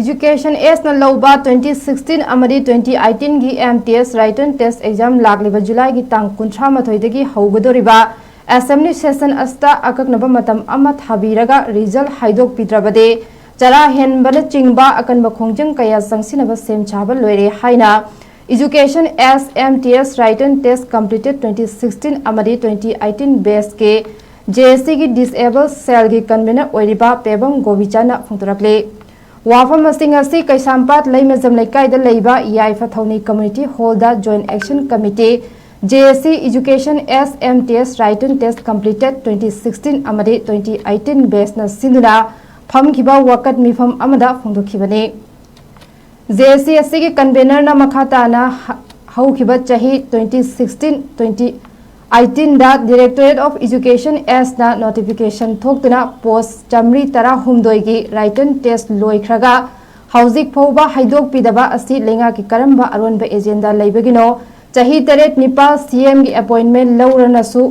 Education S na lawba 2016 amadi 2018 gi MTS written test exam lagliba July gi tang 38 dagi haugadoriba assembly session asta akaknaba matam ama thabiraga result haidok pidrabade chara henbana chingba akanba khongjang kaya sangsinaba sem chaba loire haina Education S MTS written test completed 2016 amadi 2018 base ke JSC gi disabled cell gi convener oiriba pebam govicana phungturakle Wafam asing asi Kaisampat Laimazam Laikai Laiba 𝗖𝗛𝗔𝗏𝗡𝗕𝗓 Community Hall da Joint Action Committee JSC Education S MTS written test completed 2016 amadi 2018 base na sinduna phamkiba wakat mifam amada phongdokhibani JSC asi ki convener na makhata na haukiba chahi 2016 2018 da Directorate of Education S na notification thokduna post 𝗔𝗠𝗔𝗏𝗡𝗕𝗔 gi written test loikhraga hauzik phauba haidok pidaba asi lenga ki karamba aronba agenda leibagino chahi 8 CM gi appointment lauranasu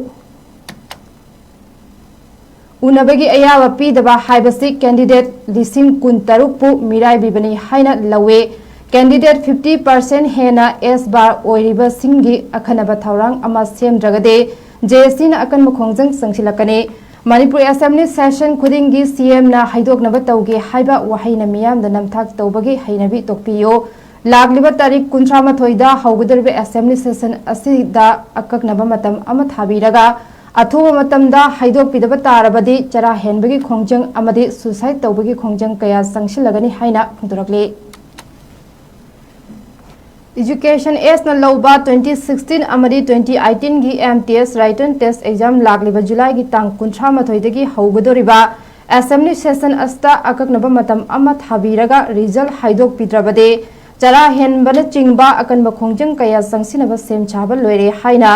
unabagi ayawa pidaba haibasi candidate lising 13 pu mirai bibani haina lawe Candidate 50% hena S bar oiriba singi akhanaba thaurang ama semdragade JSC na akan mukhongjang sangsilakane Manipur Assembly session khudingi CM na haidoknaba tawge haiba wahaina miyam da namthak tawbagi hainabi tokpiyo lagliba tarik 38 da haugadarbe Assembly session asida akaknaba matam ama thabiraga athuba matamda haidok pidaba tarabadi chara henbagi khongjang amadi suicide tawbagi khongjang kaya sangsilagani haina phungturakle Education S na lawba 2016 amadi 2018 gi MTS written test exam lagliba July gi tang 38 dagi haugadoriba assembly session asta akaknaba matam ama thabiraga result haidok pidrabade chara henbana chingba akanba khongjang kaya sangsinaba sem chaba loire haina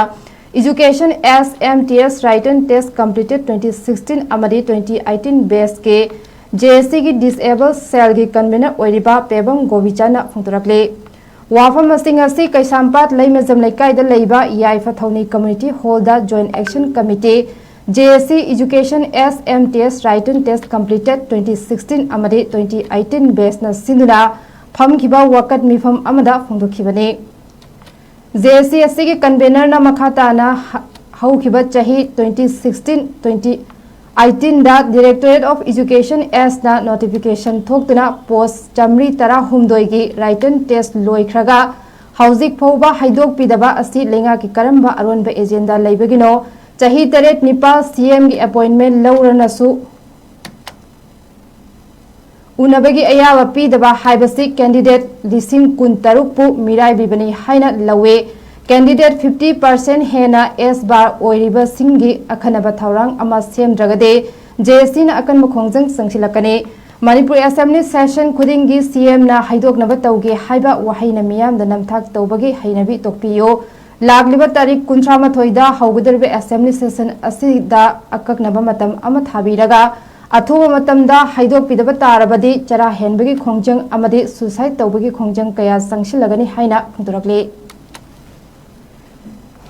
Education S MTS written test completed 2016 amadi 2018 base ke JSC gi disabled cell gi convener oiriba pebam govicana phungturakle Wafam asing asi Kaisampat Laimazam Laikai Laiba 𝗖𝗛𝗏𝗡𝗕𝗓 Community Hall da Joint Action Committee JSC Education S MTS written test completed 2016 amadi 2018 base na sinduna phamkiba wakat mifam amada phongdokhibani JSC asi ki convener na makhata na haukiba chahi 2016 2018 da Directorate of Education S na notification thokduna post 𝗔𝗠𝗔𝗏𝗡𝗕𝗔 gi written test loikhraga hauzik phauba haidok pidaba asi lenga ki karamba aronba agenda leibagino chahi 8 CM gi appointment lauranasu unabagi ayawa pidaba haibasi candidate lising 13 pu mirai bibani haina lawe Candidate 50% hena S bar oiriba singi akhanaba thaurang ama semdragade JSC na akan mukhongjang sangsilakane Manipur Assembly session khudingi CM na haidoknaba tawge haiba wahaina miyam da namthak tawbagi hainabi tokpiyo lagliba tarik 38 da haugadarbe Assembly session asida akaknaba matam ama thabiraga athuba matamda haidok pidaba tarabadi chara henbagi khongjang amadi suicide tawbagi khongjang kaya sangsilagani haina phungturakle